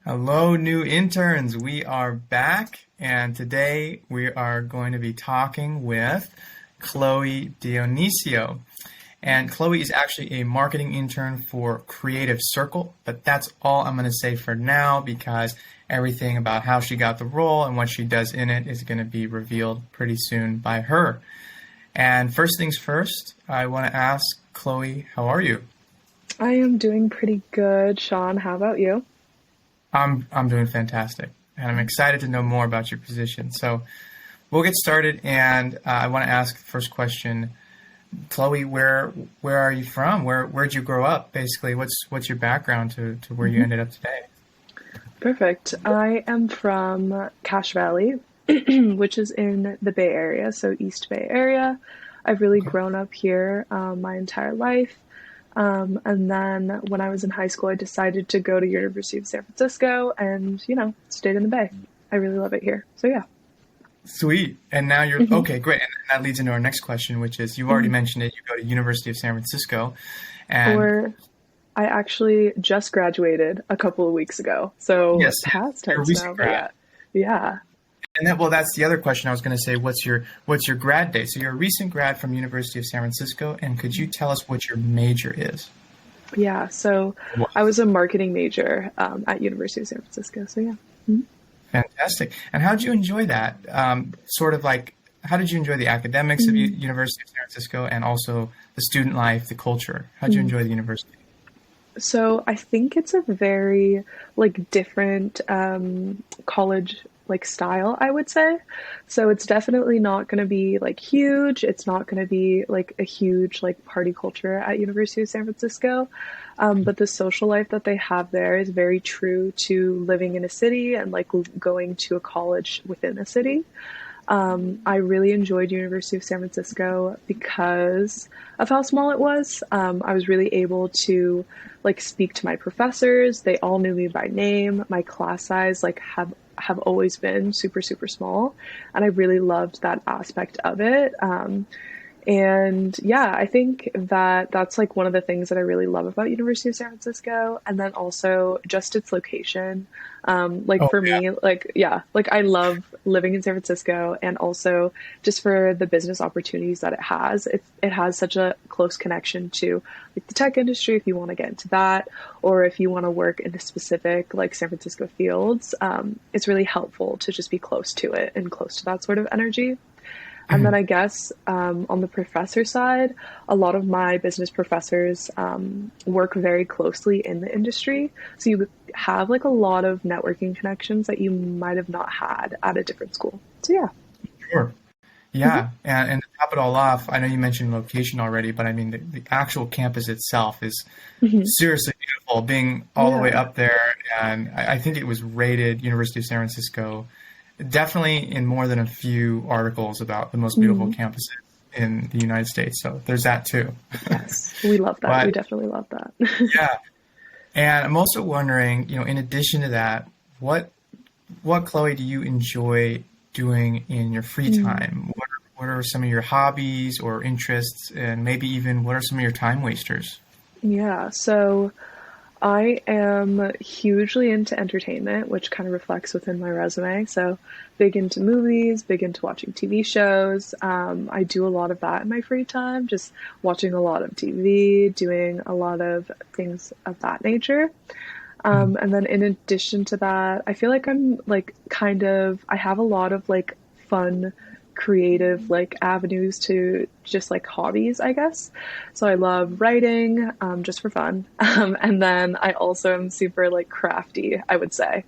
Hello, new interns. We are back, and today we are going to be talking with Chloe Dionisio. And Chloe is actually a marketing intern for Creative Circle, but that's all I'm going to say for now because everything about how she got the role and what she does in it is going to be revealed pretty soon by her. And first things first, I want to ask Chloe, how are you? I am doing pretty good, Sean. How about you? I'm doing fantastic, and I'm excited to know more about your position. So we'll get started, and I want to ask the first question, Chloe. Where are you from? Where'd you grow up? Basically, what's your background to where you hmm ended up today? Perfect. I am from Cache Valley, which is in the Bay Area, so East Bay Area. I've really Okay. grown up here my entire life. And then when I was in high school, I decided to go to University of San Francisco and, stayed in the Bay. I really love it here. So yeah. Sweet. And now you're hmm okay. Great. And that leads into our next question, which is you've already hmm mentioned it. You go to University of San Francisco, and Or I actually just graduated a couple of weeks ago. So yes, yes, past you're a tense recent now, but grad. yeah. Yeah. And that, well, that's the other question I was going to say. What's your grad date? So you're a recent grad from University of San Francisco, and could you tell us what your major is? Yeah, so I was a marketing major at University of San Francisco. So yeah. Mhm. Fantastic. And how did you enjoy that? Sort of like, how did you enjoy the academics of mm University of San Francisco and also the student life, the culture? How did you mm. enjoy the university? So I think it's a very different college style, I would say. So it's definitely not going to be huge. It's not going to be a huge party culture at University of San Francisco. But the social life that they have there is very true to living in a city and going to a college within a city. I really enjoyed University of San Francisco because of how small it was. I was really able to speak to my professors. They all knew me by name. My class size have always been super super small, and I really loved that aspect of it. And yeah, I think that that's one of the things that I really love about University of San Francisco, and then also just its location. Oh, For yeah. me, yeah, I love living in San Francisco, and also just for the business opportunities that it has. It has such a close connection to the tech industry if you want to get into that, or if you want to work in a specific San Francisco fields. It's really helpful to just be close to it and close to that sort of energy. And then Mhm. I guess on the professor side, a lot of my business professors work very closely in the industry. So you have a lot of networking connections that you might have not had at a different school. So yeah. Sure. hmm Yeah. And to top it all off, I know you mentioned location already, but I mean, the actual campus itself is hmm seriously beautiful, being all the way Yeah. up there. And I think it was rated University of San Francisco definitely in more than a few articles about the most beautiful hmm campuses in the United States. So there's that too. Yes. We love that. We But definitely love that. yeah, and I'm also wondering, in addition to that, what Chloe do you enjoy doing in your free Mm. time? What are some of your hobbies or interests, and maybe even what are some of your time wasters? Yeah. So I am hugely into entertainment, which kind of reflects within my resume. So, big into movies, big into watching TV shows. I do a lot of that in my free time, just watching a lot of TV, doing a lot of things of that nature. Mhm. And then in addition to that, I feel like I'm I have a lot of fun, creative avenues to just hobbies, I guess. So I love writing, just for fun. And then I also am super crafty, I would say.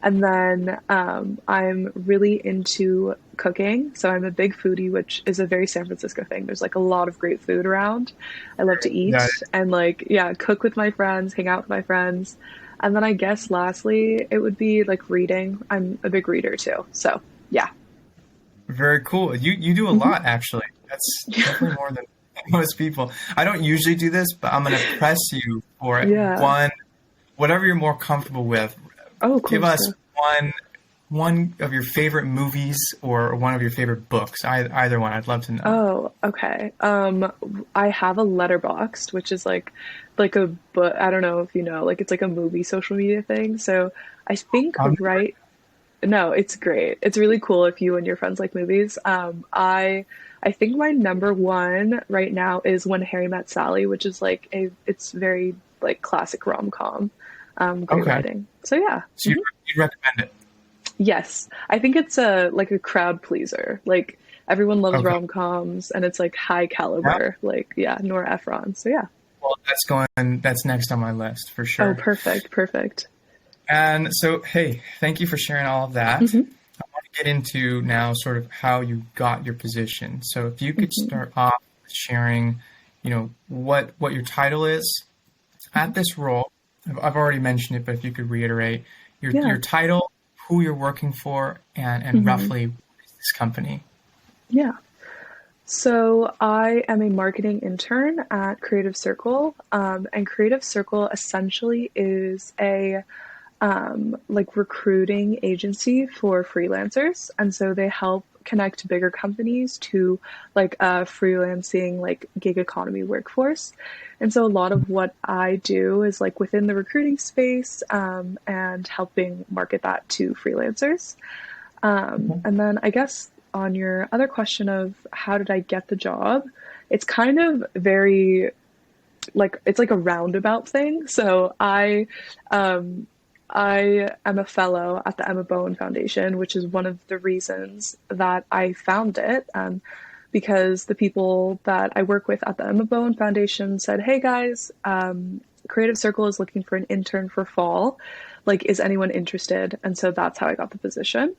And then I'm really into cooking. So I'm a big foodie, which is a very San Francisco thing. There's a lot of great food around. I love to Yeah, eat and yeah, cook with my friends, hang out with my friends. And then I guess lastly, it would be reading. I'm a big reader too. So yeah. very cool. You do a hmm lot actually. That's definitely more than most people. I don't usually do this, but I'm gonna press you for Yeah. one, whatever you're more comfortable with. Oh, Give cool us stuff. one one of your favorite movies or one of your favorite books? Either one. I'd love to know. Oh, okay. I have a Letterboxd, which is like a book. I don't know if you know, like it's like a movie social media thing. So I think Um, right. No, it's great. It's really cool if you and your friends like movies. I think my number one right now is When Harry Met Sally, which is like it's very like classic rom-com, great okay. writing. So yeah. So you'd recommend it. Yes, I think it's a like a crowd pleaser. Like everyone loves Okay. rom-coms, and it's like high Yeah. caliber. Like yeah, Nora Ephron. So yeah. Well, that's next on my list for Oh, sure. perfect, perfect. And so, hey, thank you for sharing all of that. Hmm. I want to get into now sort of how you got your position. So if you could Hmm. start off with sharing, what your title is at this role. I've already mentioned it, but if you could reiterate Yeah. your title, who you're working for, and Hmm. roughly what is this company. Yeah. So I am a marketing intern at Creative Circle, and Creative Circle essentially is a like recruiting agency for freelancers, and so they help connect bigger companies to like a freelancing like gig economy workforce. And so a lot of what I do is like within the recruiting space, and helping market that to freelancers. Mhm. And then I guess on your other question of how did I get the job, it's kind of very like it's like a roundabout thing. So I am a fellow at the Emma Bowen Foundation, which is one of the reasons that I found it. Because the people that I work with at the Emma Bowen Foundation said, "Hey guys, Creative Circle is looking for an intern for fall. Like, is anyone interested?" And so that's how I got the position.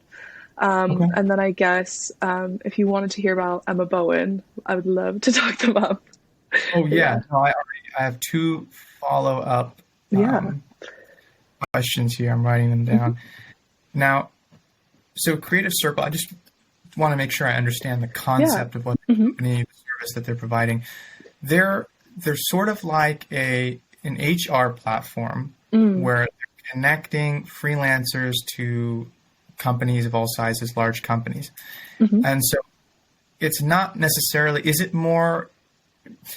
Okay. And then I guess if you wanted to hear about Emma Bowen, I would love to talk them up. Oh But yeah, yeah, no, I have two follow-up yeah, um, questions here. I'm writing them mhm, down now. So Creative Circle, I just want to make sure I understand the yeah, concept of what the hmm, company, the service that they're providing. They're they're sort of like an HR platform mm, where they're connecting freelancers to companies of all sizes, large companies. hmm, And so it's not necessarily, is it more,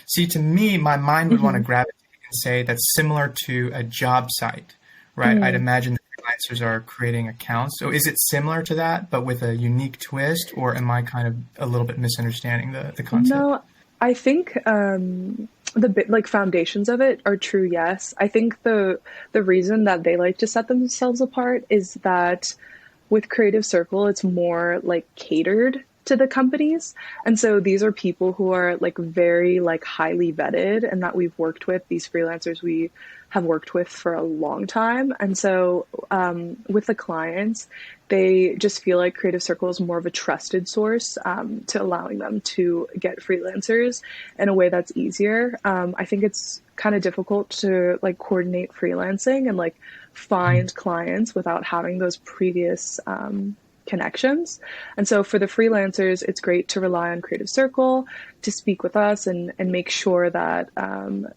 see, to me, my mind would want to hmm, gravitate and say that's similar to a job site, right? I'd mm. imagine the freelancers are creating accounts. So is it similar to that, but with a unique twist, or am I kind of a little bit misunderstanding the concept? No, I think the bit like foundations of it are true. Yes, I think the reason that they like to set themselves apart is that with Creative Circle, it's more like catered to the companies. And so these are people who are like very like highly vetted and that we've worked with, these freelancers we have worked with for a long time. And so with the clients, they just feel like Creative Circle is more of a trusted source, to allowing them to get freelancers in a way that's easier. I think it's kind of difficult to like coordinate freelancing and like Mhm. find clients without having those previous connections. And so for the freelancers, it's great to rely on Creative Circle to speak with us and make sure that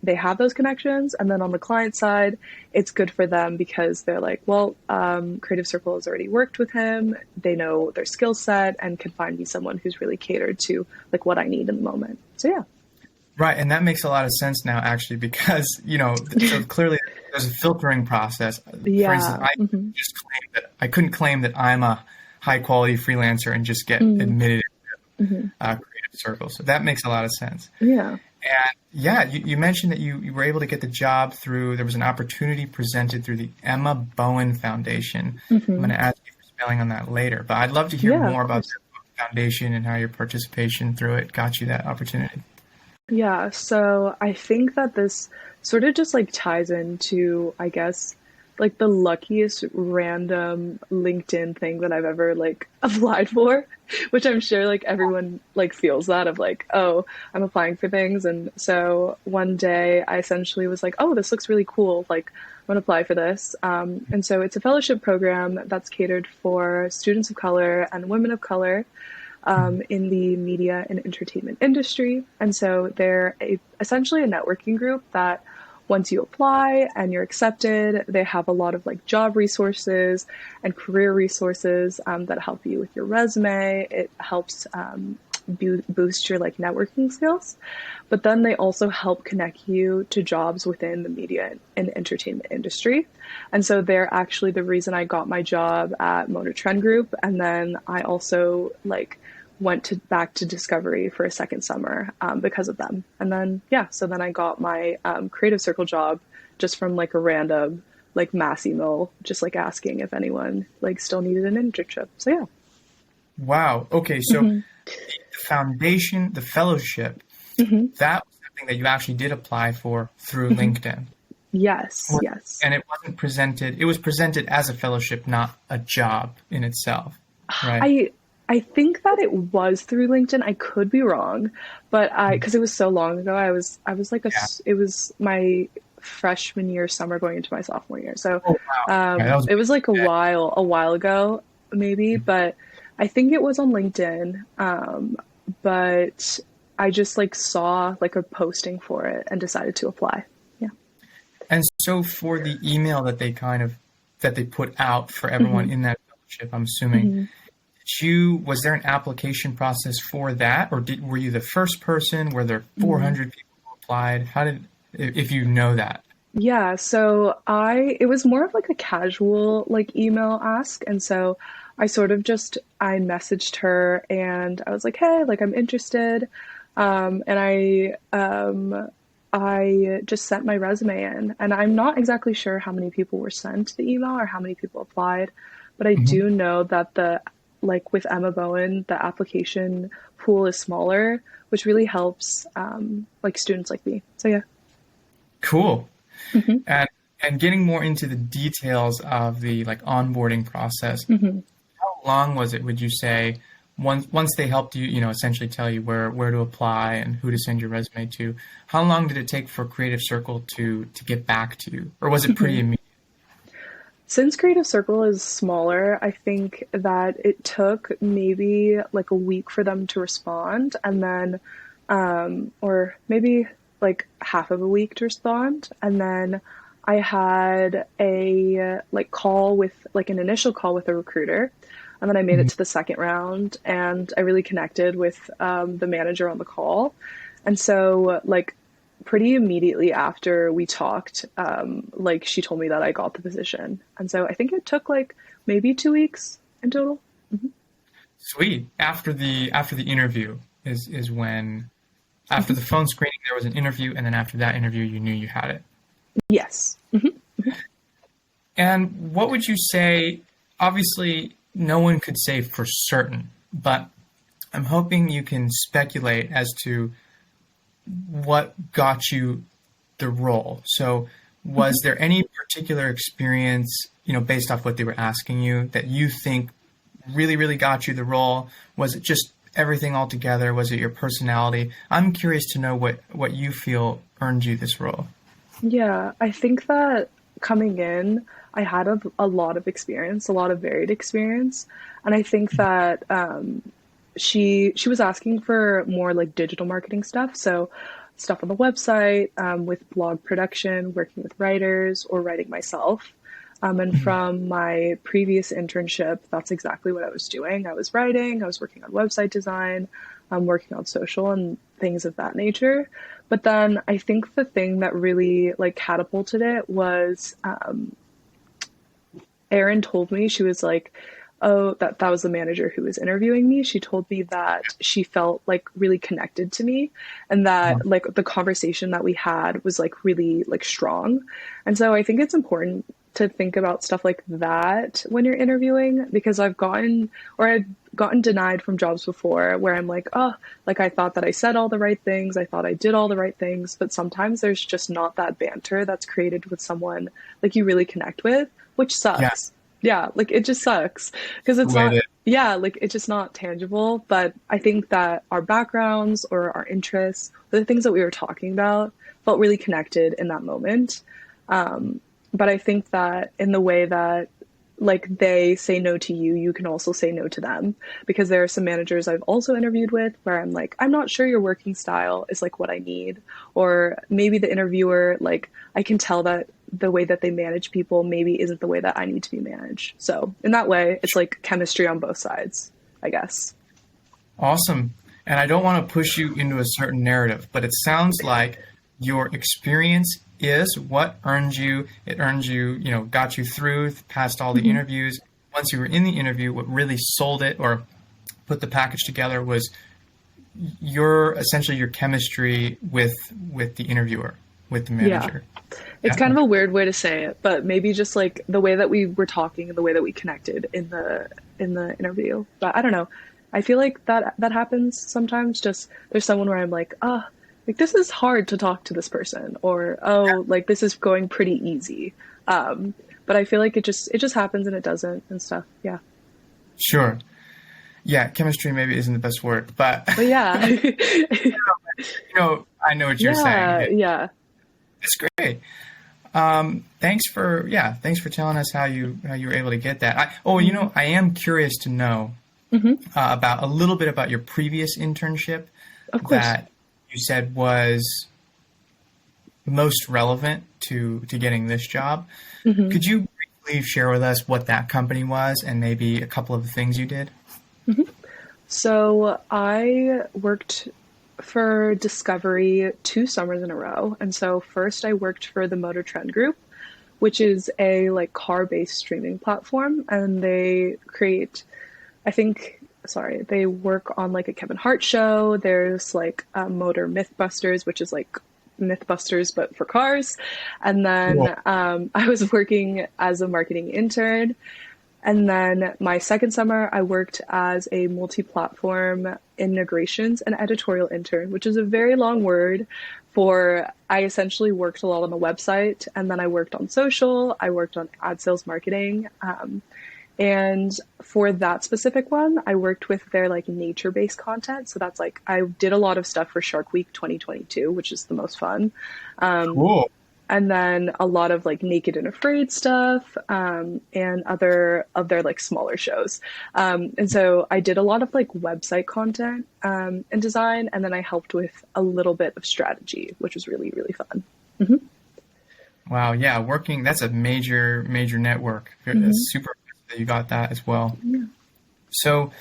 they have those connections. And then on the client side, it's good for them because they're like, well, Creative Circle has already worked with him. They know their skill set and can find me someone who's really catered to like what I need in the moment. So yeah. Right, and that makes a lot of sense now, actually, because so clearly there's a filtering process. For instance, Yeah. Hmm. I couldn't claim that I'm a high quality freelancer and just get Mm, admitted hmm. Creative Circle. So that makes a lot of sense. Yeah. And yeah, you mentioned that you were able to get the job through, there was an opportunity presented through the Emma Bowen Foundation. I'm going Hmm. to ask you for spelling on that later, but I'd love to hear Yeah, of more about course. the foundation and how your participation through it got you that opportunity. Yeah, so I think that this sort of just like ties into, I guess, like the luckiest random LinkedIn thing that I've ever like applied for, which I'm sure like everyone like feels that of like, oh, I'm applying for things. And so one day I essentially was like, oh, this looks really cool. Like, I'm gonna apply for this. And so it's a fellowship program that's catered for students of color and women of color in the media and entertainment industry. And so they're essentially a networking group that once you apply and you're accepted, they have a lot of like job resources and career resources that help you with your resume. It helps boost your like networking skills, but then they also help connect you to jobs within the media and entertainment industry. And so they're actually the reason I got my job at Mona Trend Group. And then I also like went back to Discovery for a second summer because of them. And then, yeah, so then I got my Creative Circle job just from like a random like mass email, just like asking if anyone like still needed an internship. So yeah. Wow. Okay. So the foundation, the fellowship, that was something that you actually did apply for through LinkedIn. Yes. Yes. And it wasn't presented, it was presented as a fellowship, not a job in itself, right? I think that it was through LinkedIn. I could be wrong, but because it was so long ago, I was like it was my freshman year, summer going into my sophomore year. So it was like a while ago, maybe, but I think it was on LinkedIn. But I just like saw like a posting for it and decided to apply. Yeah. And so for the email that they that they put out for everyone in that fellowship, I'm assuming, was there an application process for that, or were you the first person? Were there 400 people who applied? If you know that? Yeah, so it was more of like a casual like email ask, and so I sort of I messaged her and I was like, hey, like I'm interested, and I just sent my resume in, and I'm not exactly sure how many people were sent the email or how many people applied, but I do know that like with Emma Bowen, the application pool is smaller, which really helps like students like me. So yeah. Cool. And getting more into the details of the like onboarding process, how long was it, would you say, once they helped you, essentially tell you where to apply and who to send your resume to, how long did it take for Creative Circle to get back to you? Or was it pretty immediate? Since Creative Circle is smaller, I think that it took maybe like a week for them to respond, and then, or maybe like half of a week to respond. And then I had a like call with like an initial call with a recruiter, and then I made it to the second round, and I really connected with the manager on the call. And so like pretty immediately after we talked, like she told me that I got the position. And so I think it took like maybe 2 weeks in total. Sweet. After the interview is when, after the phone screening, there was an interview, and then after that interview, you knew you had it. Yes. And what would you say, obviously no one could say for certain, but I'm hoping you can speculate as to what got you the role. So was there any particular experience, based off what they were asking you, that you think really, really got you the role? Was it just everything all together? Was it your personality? I'm curious to know what you feel earned you this role. Yeah, I think that coming in, I had a lot of experience, a lot of varied experience. And I think that she was asking for more like digital marketing stuff. So stuff on the website, with blog production, working with writers, or writing myself. And from my previous internship, that's exactly what I was doing. I was writing, I was working on website design, working on social and things of that nature. But then I think the thing that really like catapulted it was Erin told me, she was like, oh, that was the manager who was interviewing me. She told me that she felt like really connected to me, and that like the conversation that we had was like really like strong. And so I think it's important to think about stuff like that when you're interviewing, because I've gotten denied from jobs before where I'm like, oh, like I thought that I said all the right things. I thought I did all the right things, but sometimes there's just not that banter that's created with someone like you really connect with, which sucks. Yeah, like it just sucks because it's not, like it's just not tangible. But I think that our backgrounds or our interests, the things that we were talking about, felt really connected in that moment. But I think that in the way that like they say no to you, you can also say no to them. Because there are some managers I've also interviewed with where I'm like, I'm not sure your working style is like what I need. Or maybe the interviewer, like, I can tell that the way that they manage people maybe isn't the way that I need to be managed. So in that way, it's like chemistry on both sides, I guess. Awesome. And I don't want to push you into a certain narrative, but it sounds like your experience is what earned you. It earned you, got you through, past all the Mm-hmm. interviews. Once you were in the interview, what really sold it or put the package together was your chemistry with the interviewer, with the Yeah. manager. It's Yeah. kind of a weird way to say it, but maybe just like the way that we were talking and the way that we connected in the interview. But I don't know. I feel like that happens sometimes. Just there's someone where I'm like, like this is hard to talk to this person, or oh, like this is going pretty easy. But I feel like it just happens and it doesn't and stuff. Yeah. Sure. Yeah, chemistry maybe isn't the best word, but But yeah. I know what you're Yeah, saying. yeah. It's great. Thanks for telling us how you were able to get that. I am curious to know about a little bit about your previous internship Of course. that you said was most relevant to getting this job. Could you briefly share with us what that company was and maybe a couple of the things you did? So I worked for Discovery 2 summers in a row. And so first I worked for the Motor Trend Group, which is a like car-based streaming platform, and they create, I think, sorry, they work on like a Kevin Hart show. There's like Motor Mythbusters, which is like Mythbusters but for cars. And Cool. then I was working as a marketing intern. And then my second summer, I worked as a multi-platform integrations and editorial intern, which is a very long word for I essentially worked a lot on the website, and then I worked on social, I worked on ad sales marketing. And for that specific one, I worked with their like nature-based content. So that's like I did a lot of stuff for Shark Week 2022, which is the most fun. Cool. And then a lot of like Naked and Afraid stuff, and other of their like smaller shows. And so I did a lot of like website content and design, and then I helped with a little bit of strategy, which was really, really fun. Wow. Yeah. That's a major network. That's super impressive that you got that as well. So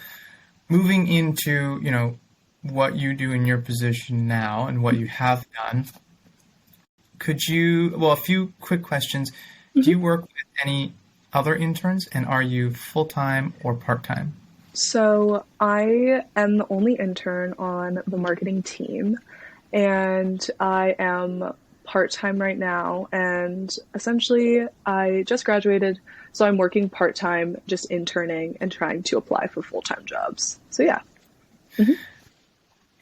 moving into, what you do in your position now and what you have done, a few quick questions. Do you work with any other interns, and are you full-time or part-time? So I am the only intern on the marketing team, and I am part-time right now. And essentially, I just graduated, so I'm working part-time, just interning and trying to apply for full-time jobs. So yeah.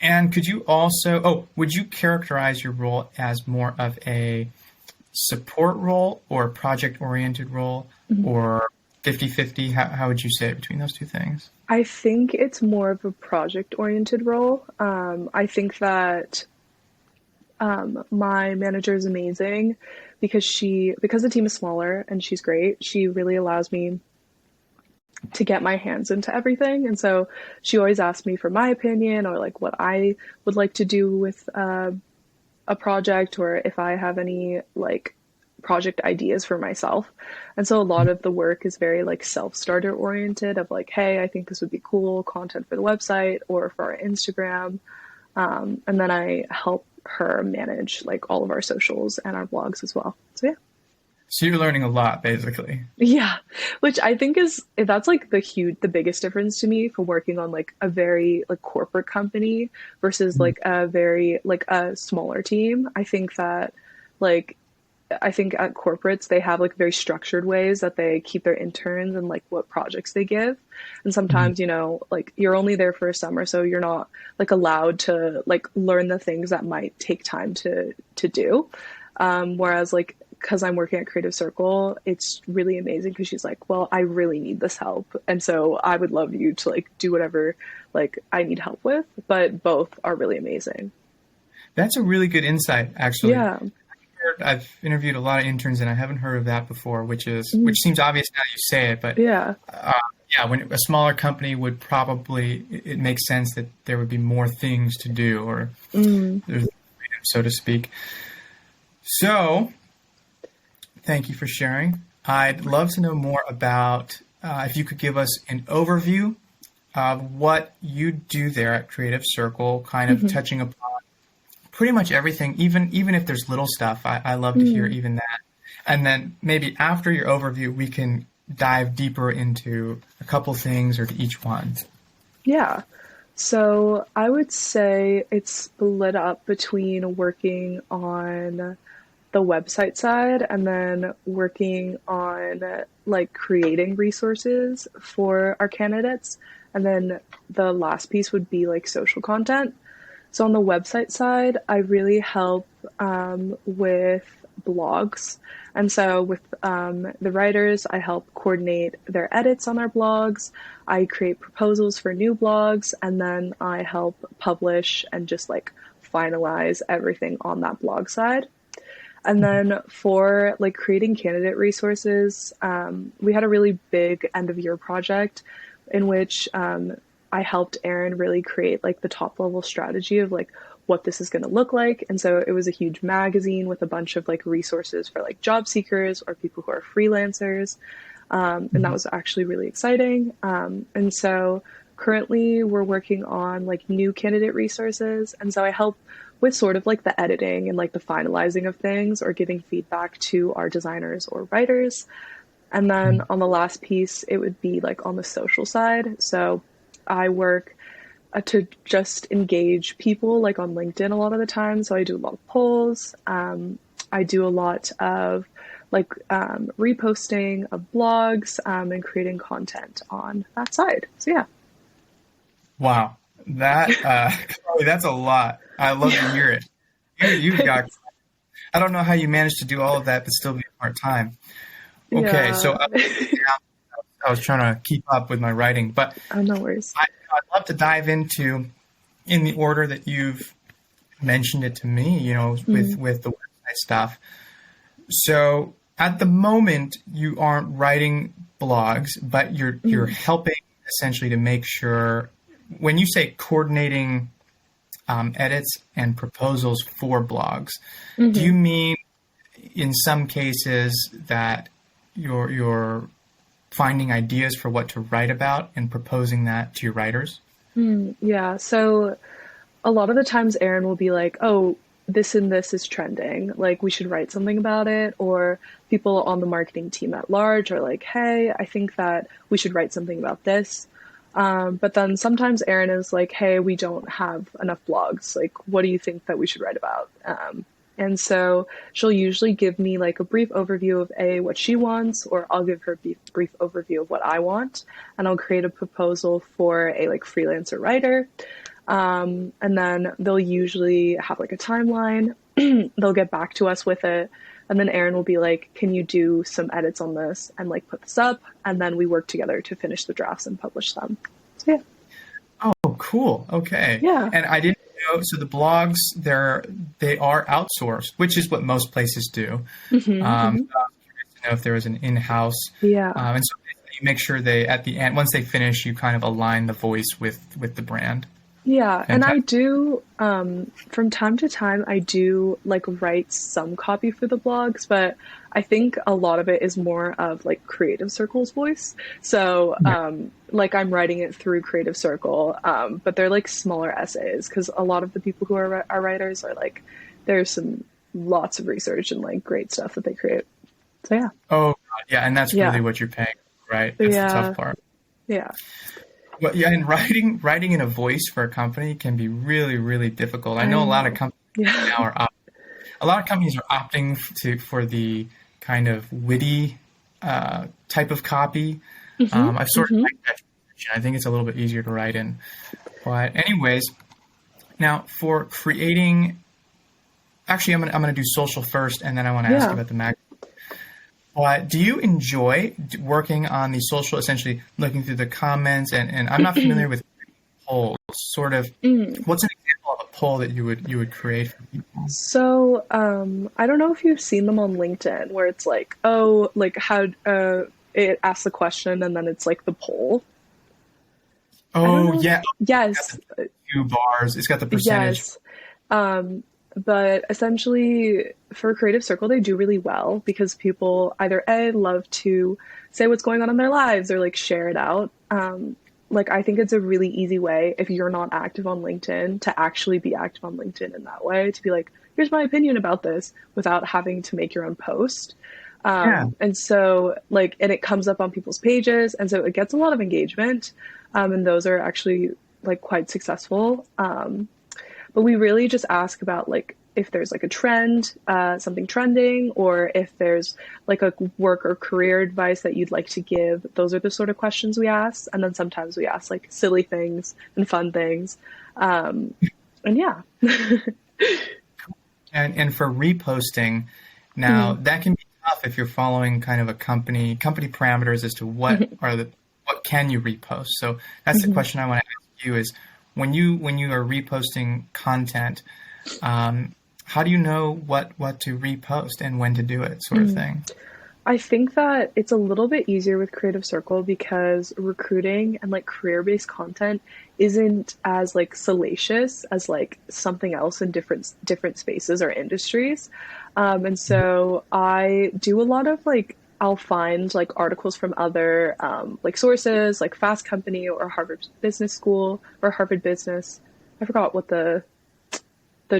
And would you characterize your role as more of a support role or project-oriented role or 50-50? How would you say it between those two things? I think it's more of a project-oriented role. I think that my manager is amazing because the team is smaller and she's great. She really allows me to get my hands into everything, and so she always asks me for my opinion or like what I would like to do with a project, or if I have any like project ideas for myself. And so a lot of the work is very like self-starter oriented of like, hey, I think this would be cool content for the website or for our Instagram. And then I help her manage like all of our socials and our blogs as well. So yeah. So you're learning a lot, basically. Yeah, which I think that's like the biggest difference to me from working on like a very like corporate company versus like a very like a smaller team. Like I think at corporates they have like very structured ways that they keep their interns and like what projects they give. And sometimes, like you're only there for a summer, so you're not like allowed to like learn the things that might take time to do. Whereas like because I'm working at Creative Circle, it's really amazing because she's like, well, I really need this help. And so I would love you to like do whatever like I need help with, but both are really amazing. That's a really good insight, actually. Yeah. I've interviewed a lot of interns, and I haven't heard of that before, which seems obvious now that you say it. But Yeah. yeah, when a smaller company would probably, it makes sense that there would be more things to do, or there's freedom, so to speak. So, thank you for sharing. I'd love to know more about if you could give us an overview of what you do there at Creative Circle, kind of touching upon pretty much everything, even if there's little stuff. I love to hear even that. And then maybe after your overview, we can dive deeper into a couple things or to each one. Yeah. So I would say it's split up between working on the website side and then working on like creating resources for our candidates. And then the last piece would be like social content. So on the website side, I really help with blogs. And so with the writers, I help coordinate their edits on their blogs. I create proposals for new blogs, and then I help publish and just like finalize everything on that blog side. And then for like creating candidate resources, we had a really big end of year project in which I helped Aaron really create like the top level strategy of like what this is going to look like. And so it was a huge magazine with a bunch of like resources for like job seekers or people who are freelancers. And that was actually really exciting. And so currently we're working on like new candidate resources. And so I help with sort of like the editing and like the finalizing of things or giving feedback to our designers or writers. And then on the last piece, it would be like on the social side. So I work to just engage people like on LinkedIn a lot of the time. So I do a lot of polls. I do a lot of like reposting of blogs and creating content on that side. So yeah. Wow. That, Chloe, that's a lot. I love to hear it. You've got, I don't know how you managed to do all of that, but still be part-time. Okay. Yeah. So I was trying to keep up with my writing, but Oh, no worries. I'd love to dive into in the order that you've mentioned it to me, you know, with the website stuff. So at the moment, you aren't writing blogs, but you're helping essentially to make sure, when you say coordinating edits and proposals for blogs, do you mean in some cases that you're finding ideas for what to write about and proposing that to your writers? Yeah. So a lot of the times Aaron will be like, oh, this and this is trending. Like we should write something about it. Or people on the marketing team at large are like, hey, I think that we should write something about this. But then sometimes Erin is like, hey, we don't have enough blogs. Like, what do you think that we should write about? And so she'll usually give me like a brief overview of what she wants, or I'll give her a brief overview of what I want. And I'll create a proposal for a like freelancer writer. And then they'll usually have like a timeline. They'll get back to us with it. And then Erin will be like, can you do some edits on this and like put this up? And then we work together to finish the drafts and publish them. So yeah. Oh, cool. Okay. Yeah. And I didn't know, so the blogs, they are outsourced, which is what most places do. I was curious to know if there was an in-house. Yeah. And so you make sure they, at the end, once they finish, you kind of align the voice with the brand. Yeah, and I do, from time to time, I do like write some copy for the blogs, but I think a lot of it is more of like Creative Circle's voice. So, like I'm writing it through Creative Circle, but they're like smaller essays because a lot of the people who are writers are like, there's lots of research and like great stuff that they create. So yeah. Oh, God, yeah, and that's really what you're paying, right? That's the tough part. Yeah. Well, yeah, and writing in a voice for a company can be really, really difficult. I know a lot of companies now a lot of companies are opting for the kind of witty type of copy. I've sort of liked that transition. I think it's a little bit easier to write in. But anyways, now for creating, actually, I'm gonna do social first, and then I want to ask you about the magazine. Do you enjoy working on the social, essentially looking through the comments? And I'm not familiar with polls. Sort of, what's an example of a poll that you would create for people? So, I don't know if you've seen them on LinkedIn where it's like, oh, like how it asks the question and then it's like the poll. I don't Oh know if, yeah, it's got yes, the two bars. It's got the percentage. yes. Um, but essentially, for Creative Circle, they do really well because people either A, love to say what's going on in their lives or like share it out. Like, I think it's a really easy way if you're not active on LinkedIn to actually be active on LinkedIn in that way, to be like, here's my opinion about this without having to make your own post. Yeah. And so, like, and it comes up on people's pages. And so it gets a lot of engagement. And those are actually like quite successful. But we really just ask about like if there's like a trend, something trending, or if there's like a work or career advice that you'd like to give. Those are the sort of questions we ask. And then sometimes we ask like silly things and fun things. Um, and yeah. And for reposting, now Mhm. that can be tough if you're following kind of a company parameters as to what can you repost. So that's the Mhm. question I want to ask you is when you are reposting content, how do you know what to repost and when to do it, sort of Mhm. thing? I think that it's a little bit easier with Creative Circle because recruiting and like career-based content isn't as like salacious as like something else in different spaces or industries. And so I do a lot of like I'll find like articles from other like sources like Fast Company or Harvard Business School or Harvard Business. I forgot what the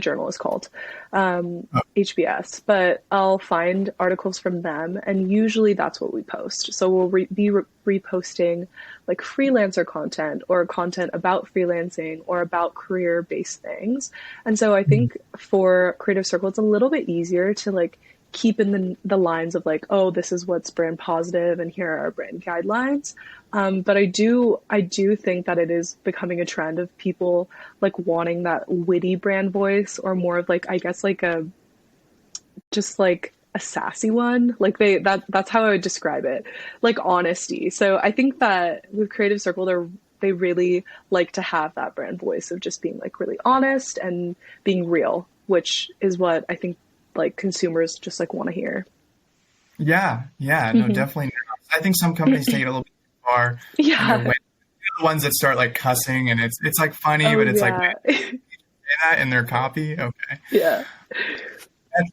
journal is called, HBS, but I'll find articles from them, and usually that's what we post. So we'll be reposting like freelancer content or content about freelancing or about career based things. And so I think for Creative Circle, it's a little bit easier to like keep in the lines of like, oh, this is what's brand positive and here are our brand guidelines. But I do think that it is becoming a trend of people like wanting that witty brand voice or more of like, I guess like a just like a sassy one. Like that's how I would describe it. Like honesty. So I think that with Creative Circle they really like to have that brand voice of just being like really honest and being real, which is what I think like consumers just like want to hear. Yeah, yeah, no, Hmm. definitely not. I think some companies take it a little bit too far, and they're Yeah. the ones that start like cussing, and it's like funny, Oh but it's like, wait, yeah. say that in their copy? Okay. Yeah.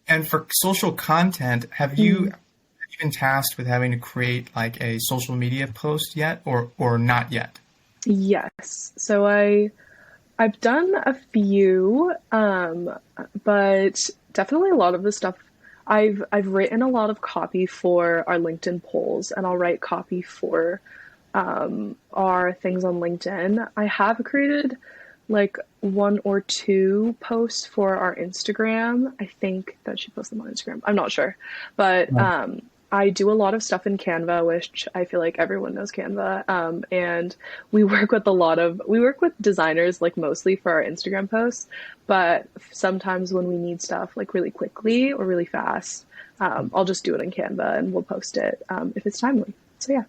And for social content, Mm. have you been tasked with having to create like a social media post yet, or not yet? Yes. So I've done a few, but definitely a lot of the stuff I've written a lot of copy for our LinkedIn polls, and I'll write copy for our things on LinkedIn. I have created like one or two posts for our Instagram. I think that she posts them on Instagram. I'm not sure, but Right. I do a lot of stuff in Canva, which I feel like everyone knows Canva. And we work with designers like mostly for our Instagram posts, but sometimes when we need stuff like really quickly or really fast, I'll just do it in Canva and we'll post it if it's timely. So yeah.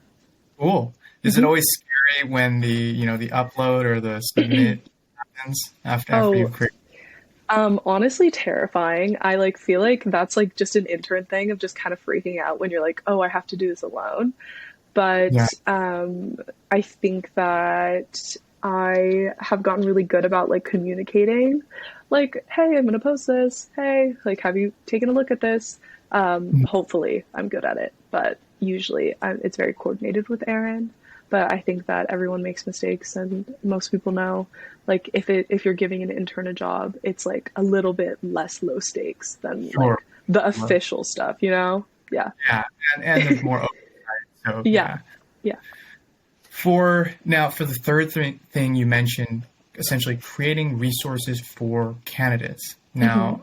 Cool. Is it Hmm. always scary when the upload or the submit happens after Oh, you've created? honestly terrifying. I like feel like that's like just an intern thing of just kind of freaking out when you're like, oh, I have to do this alone. Yeah. But I think that I have gotten really good about like communicating, like, hey, I'm gonna post this. Hey, like, have you taken a look at this? Hopefully, I'm good at it, but usually it's very coordinated with Erin. But I think that everyone makes mistakes, and most people know, like, if you're giving an intern a job, it's like a little bit less low stakes than Sure. like the Sure. official stuff, you know? Yeah, Yeah. And there's more oversight. So yeah, yeah. yeah. For the third thing you mentioned, essentially creating resources for candidates. Hmm.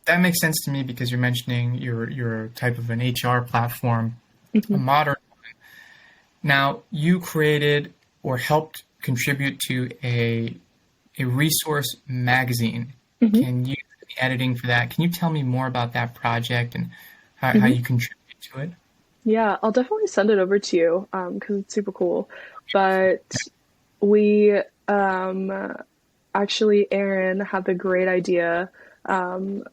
That makes sense to me because you're mentioning your type of an HR platform, a Hmm. modern. Now, you created or helped contribute to a resource magazine. Hmm. Can you do the editing for that? Can you tell me more about that project and how Hmm. you contribute to it? Yeah, I'll definitely send it over to you because it's super cool. But we, um, actually, Erin had the great idea.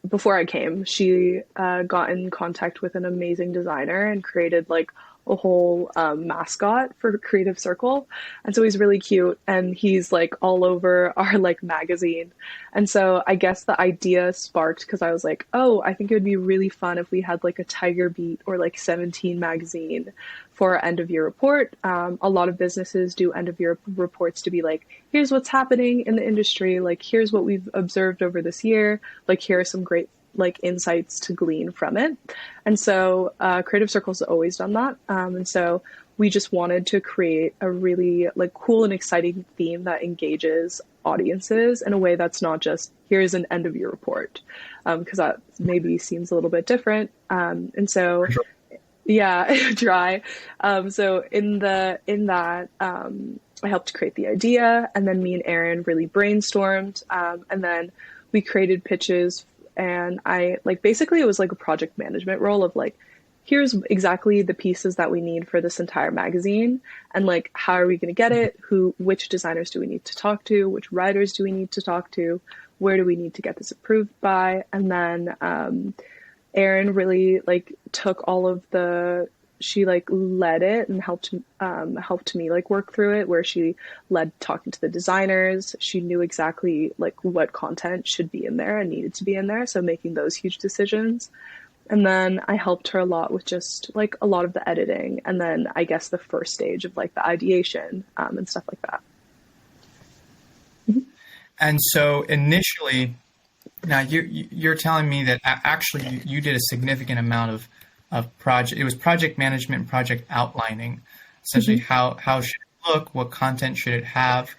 Before I came, she got in contact with an amazing designer and created like a whole mascot for Creative Circle. And so he's really cute and he's like all over our like magazine. And so I guess the idea sparked because I was like, oh, I think it would be really fun if we had like a Tiger Beat or like 17 magazine for our end of year report. A lot of businesses do end of year reports to be like, here's what's happening in the industry, like here's what we've observed over this year, like here are some great like insights to glean from it. And so Creative Circle's always done that. And so we just wanted to create a really like cool and exciting theme that engages audiences in a way that's not just here's an end of year report, because that maybe seems a little bit different. And so yeah, dry. So in that, I helped create the idea, and then me and Erin really brainstormed, and then we created pitches, and I like basically it was like a project management role of like, here's exactly the pieces that we need for this entire magazine, and like how are we going to get it? Which designers do we need to talk to? Which writers do we need to talk to? Where do we need to get this approved by? And then Erin really like took all of she like led it and helped me like work through it, where she led talking to the designers. She knew exactly like what content should be in there and needed to be in there, so making those huge decisions. And then I helped her a lot with just like a lot of the editing, and then I guess the first stage of like the ideation and stuff like that. And so initially, now you're telling me that actually you did a significant amount of project. It was project management and project outlining, essentially how should it look, what content should it have.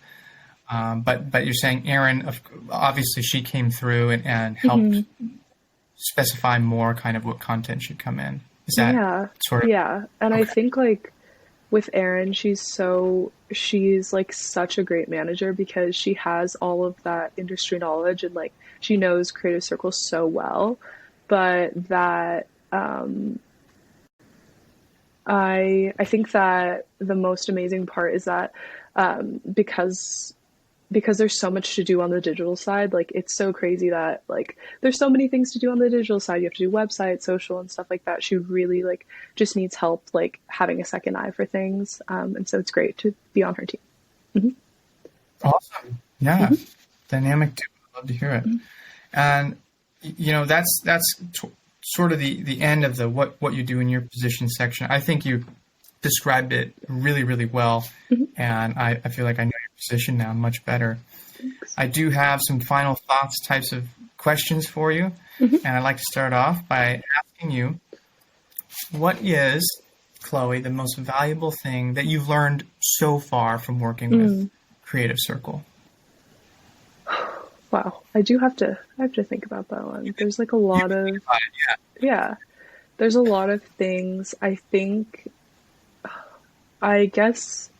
But you're saying Erin, obviously she came through and helped specify more kind of what content should come in. Is that sort of? Yeah. And okay. I think like with Erin, she's like such a great manager because she has all of that industry knowledge and like she knows Creative Circle so well. But that I think that the most amazing part is that because there's so much to do on the digital side, like it's so crazy that like there's so many things to do on the digital side. You have to do website, social, and stuff like that. She really like just needs help like having a second eye for things, and so it's great to be on her team. Awesome. Yeah. Dynamic too. I'd love to hear it. And you know that's sort of the end of the what you do in your position section. I think you described it really, really well, and I feel like I know your position now much better. Thanks. I do have some final thoughts types of questions for you, and I'd like to start off by asking you, what is, Chloe, the most valuable thing that you've learned so far from working with Creative Circle? Wow, I have to think about that one. There's like a lot of there's a lot of things. I think, I guess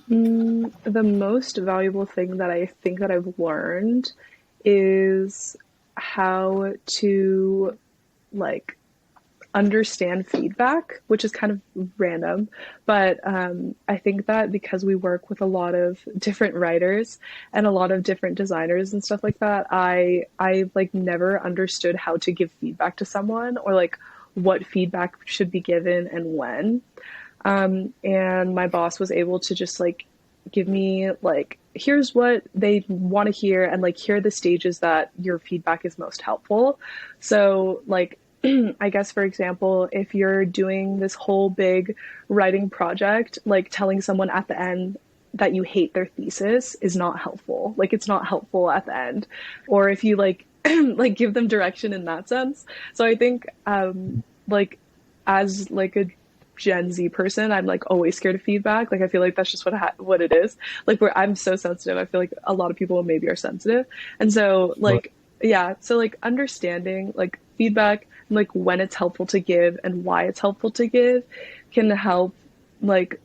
the most valuable thing that I think that I've learned is how to like understand feedback, which is kind of random, but I think that because we work with a lot of different writers and a lot of different designers and stuff like that, I like never understood how to give feedback to someone or like what feedback should be given and when. And my boss was able to just like give me like, here's what they want to hear, and like here are the stages that your feedback is most helpful. So like I guess, for example, if you're doing this whole big writing project, like telling someone at the end that you hate their thesis is not helpful. Like it's not helpful at the end. Or if you like like give them direction in that sense. So I think like as like a Gen Z person, I'm like always scared of feedback. Like I feel like that's just what it is. Like where I'm so sensitive. I feel like a lot of people maybe are sensitive. And so like so like understanding like feedback, like when it's helpful to give and why it's helpful to give can help like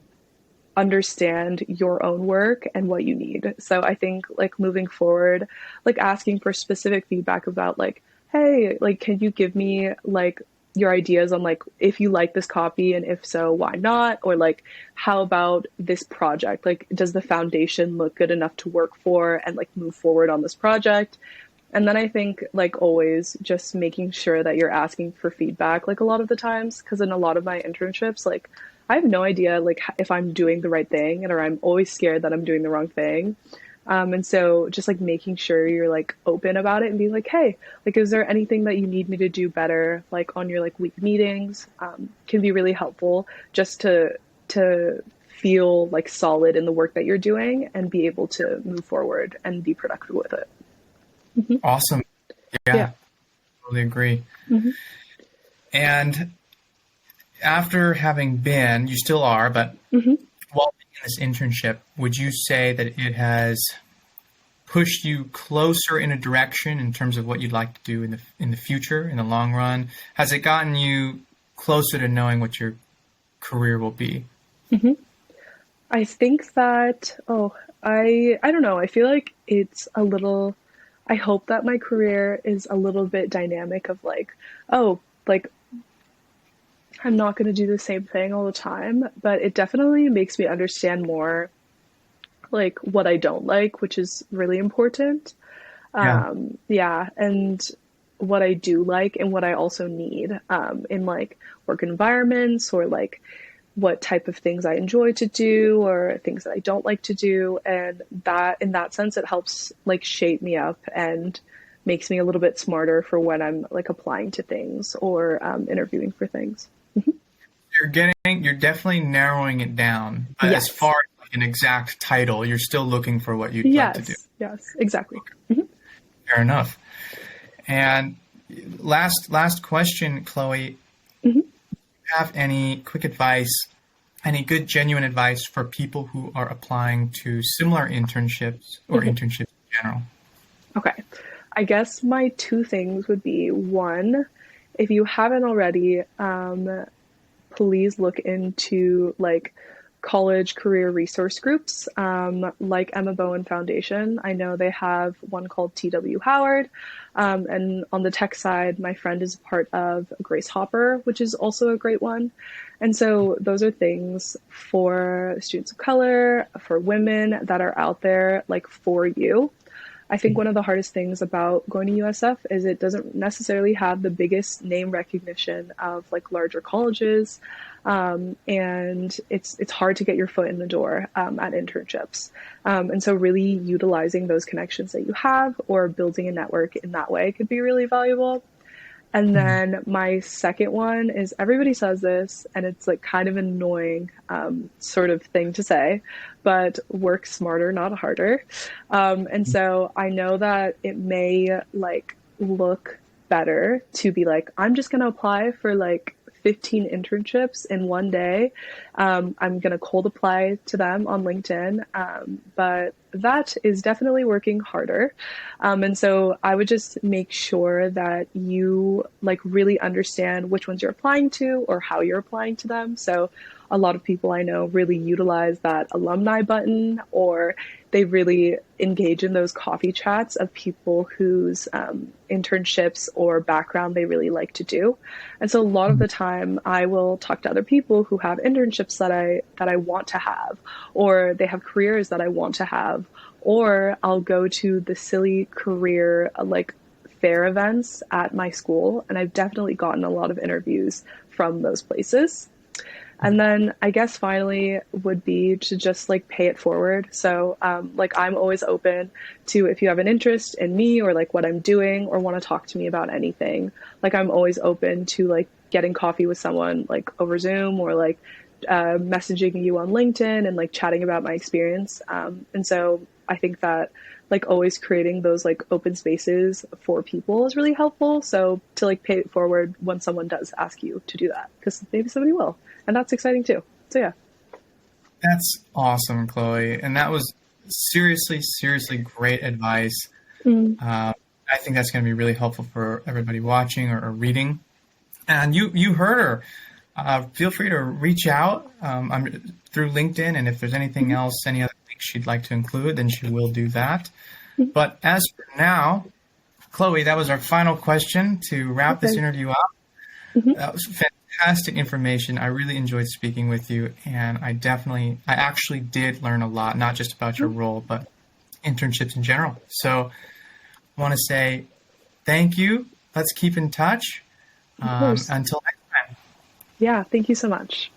understand your own work and what you need. So I think like moving forward, like asking for specific feedback about like, hey, like, can you give me like your ideas on like if you like this copy and if so, why not? Or like, how about this project? Like, does the foundation look good enough to work for and like move forward on this project? And then I think, like always, just making sure that you're asking for feedback, like a lot of the times, because in a lot of my internships, like I have no idea, like if I'm doing the right thing, and or I'm always scared that I'm doing the wrong thing. And so just like making sure you're like open about it and being like, hey, like, is there anything that you need me to do better? Like on your like week meetings, can be really helpful just to feel like solid in the work that you're doing and be able to move forward and be productive with it. Awesome. Yeah, Yeah. totally agree. hmm And after having been, you still are, but hmm while being in this internship, would you say that it has pushed you closer in a direction in terms of what you'd like to do in the future, in the long run? Has it gotten you closer to knowing what your career will be? hmm I think that, I don't know. I feel like it's a little, I hope that my career is a little bit dynamic of like, oh, like I'm not going to do the same thing all the time, but it definitely makes me understand more like what I don't like, which is really important. Yeah. Yeah, and what I do like and what I also need in like work environments or like what type of things I enjoy to do or things that I don't like to do. And that in that sense, it helps like shape me up and makes me a little bit smarter for when I'm like applying to things or interviewing for things. You're definitely narrowing it down. But as Yes. far as like an exact title, you're still looking for what you'd like to do. Yes, exactly. hmm Fair enough. And last question, Chloe. hmm Have any quick advice, any good genuine advice for people who are applying to similar internships or hmm internships in general? Okay. I guess my two things would be one, if you haven't already, please look into like college career resource groups like Emma Bowen Foundation. I know they have one called TW Howard. And on the tech side, my friend is a part of Grace Hopper, which is also a great one. And so those are things for students of color, for women that are out there like for you. I think one of the hardest things about going to USF is it doesn't necessarily have the biggest name recognition of like larger colleges, and it's hard to get your foot in the door at internships. And so really utilizing those connections that you have or building a network in that way could be really valuable. And Mhm. then my second one is everybody says this, and it's like kind of an annoying sort of thing to say, but work smarter, not harder. And so I know that it may like look better to be like, I'm just going to apply for like 15 internships in one day. I'm going to cold apply to them on LinkedIn. But that is definitely working harder. And so I would just make sure that you like really understand which ones you're applying to or how you're applying to them. So a lot of people I know really utilize that alumni button, or they really engage in those coffee chats of people whose internships or background they really like to do. And so a lot of the time I will talk to other people who have internships that I want to have, or they have careers that I want to have, or I'll go to the silly career like fair events at my school, and I've definitely gotten a lot of interviews from those places. And then I guess finally would be to just like pay it forward. So like I'm always open to if you have an interest in me or like what I'm doing or want to talk to me about anything. Like I'm always open to like getting coffee with someone like over Zoom or like messaging you on LinkedIn and like chatting about my experience. And so I think that like always creating those like open spaces for people is really helpful. So to like pay it forward when someone does ask you to do that, because maybe somebody will. And that's exciting too. So yeah. That's awesome, Chloe. And that was seriously, seriously great advice. Mm, I think that's going to be really helpful for everybody watching or reading. And you heard her. Feel free to reach out through LinkedIn, and if there's anything else, any other links she'd like to include, then she will do that. But as for now, Chloe, that was our final question to wrap this okay. interview up. Hmm. That was fantastic information. I really enjoyed speaking with you, and I actually did learn a lot, not just about your role, but internships in general. So I want to say thank you. Let's keep in touch. Of course. Until next time. Yeah, thank you so much.